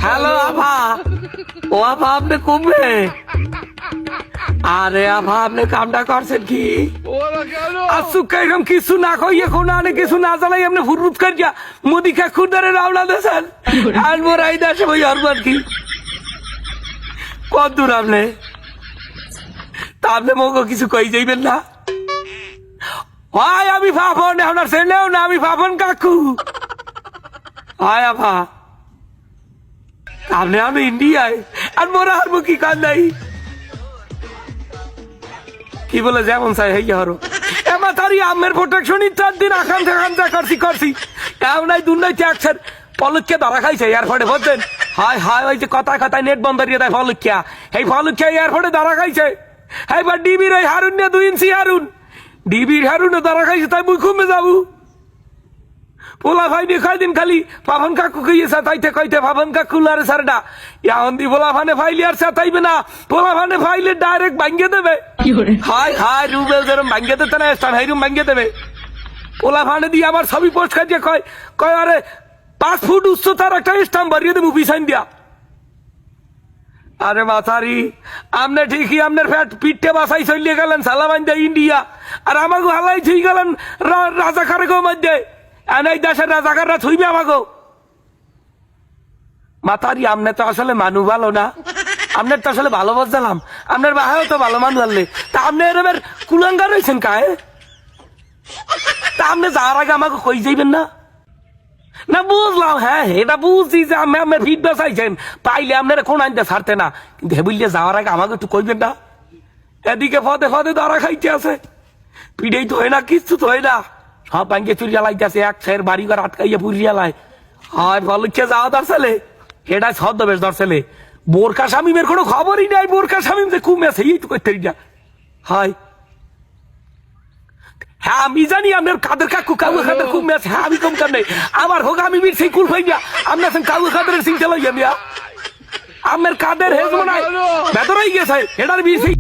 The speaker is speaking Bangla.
হ্যালো আভা। ও আভা আপনি কমবে? আরে আভা আপনি কামটা করছেন কি? আসুকা এরকম কিছু না কইয়ে কোনো আনে কিছু না জানাই আপনি ফুরফুট করিয়া মুদি খা খুদারে রাওলা দেছেন। আর মোর আই দাসে ভাই হরবার কি কত দূর আপনি? তা আপনি মগো কিছু কই যাইবেন না? হয় আমি ফাফন আপনার ছেলেও না, আমি ফাফন কাকু। হয় আভা আপনি আমি ইন্ডিয়ায় আর মোরা হারবো কি কান নাই কি বলে যেমন চাই হইয়া হরো এমা তারি আমের প্রোটেকশন ইত্যাদ দিন আকাঙ্ক্ষা করছি এমন নাই দুর্নাই ট্যাক্সের পলককে ধরা খাইছে এয়ারপোর্টে বলছেন। হায় হায় ওই যে কথায় কথায় নেট বন্ধ দিয়ে দেয় ফলকিয়া, এই ফলকিয়া এয়ারপোর্টে ধরা খাইছে। এইবার ডিবির ওই হারুন নিয়ে 2 ইঞ্চি হারুন, ডিবির হারুনে ধরা খাইছে তাই মুই কমে যাবো। পোলা ভাই দিয়ে কয়দিন খালি পাবন কাকু কইয়েছে তাইতে কইতে পাবন কাকু লারে সারডা এখন দি পোলা ফানে ফাইলে আর সাতাইবে না, পোলা ফানে ফাইলে ডাইরেক্ট ভাঙ্গে দেবে। হায় হায় রুবেল যেরম ভাঙ্গে দিতে না স্টান হাইরুম ভাঙ্গে দেবে। পোলা ফানে দিয়ে আমার ছবি পোস্ট খাইছে কয় কয় আরে 5 ফুট উচ্চতার একটা স্টাম্প বাড়িয়ে দেবো বিছাইন দিয়া। আরে মাথারি আমনে ঠিকই আপনার পিঠে বাসাই চলিয়ে গেলেন সালামাইন দে ইন্ডিয়া, আর আমাকে হালাই থুই গেলেন রাজাকারের মধ্যে। এই দেশের রাজাকাররা থুইবে আমাকে। মাতারি আমনে তো আসলে মানু ভালো না, আপনার তো আসলে ভালো বুঝলাম, আপনার বাহাও তো ভালো মানুষ আনলে তা আপনি এরমের কুলাঙ্গার রয়েছেন কায়ে? তা আপনি যাওয়ার আগে আমাকে কই যাইবেন না? না বুঝলাম, হ্যাঁ এটা বুঝছি যে আমি আপনার ফিডব্যাক চাইছেন, পাইলে আপনার কোন আনতে ছাড়তে না, কিন্তু হেবুলিয়ে যাওয়ার আগে আমাকে একটু কইবেন না? এদিকে ফদে ফদে ধরা খাইতে আছে, পিড়েই তো হয় না, কিচ্ছু তো হয় না, সব ব্যাংকে চুরিয়া লাইতেছে, এক ছের বাড়ি ঘর আটকাইয়া পুরিয়া লাই। হয় বলছে যাওয়া দরছেলে এটা ছদ্মবেশ দরছেলে, বোরকা শামিমের কোনো খবরই নাই, বোরকা শামিম যে কুমে আছে এই তো করতে না। হয় হ্যাঁ আমি জানি আপনার কাদের কাকু কাউ খাদের কুমে আছে, হ্যাঁ আমি কম কার নেই আমার হোক আমি বীর সেই কুল হয়ে গিয়া আপনার কাউ খাদের সিং চালাই গিয়া আপনার কাদের হেজ মনে হয় ভেতরাই গেছে এটার বীর সেই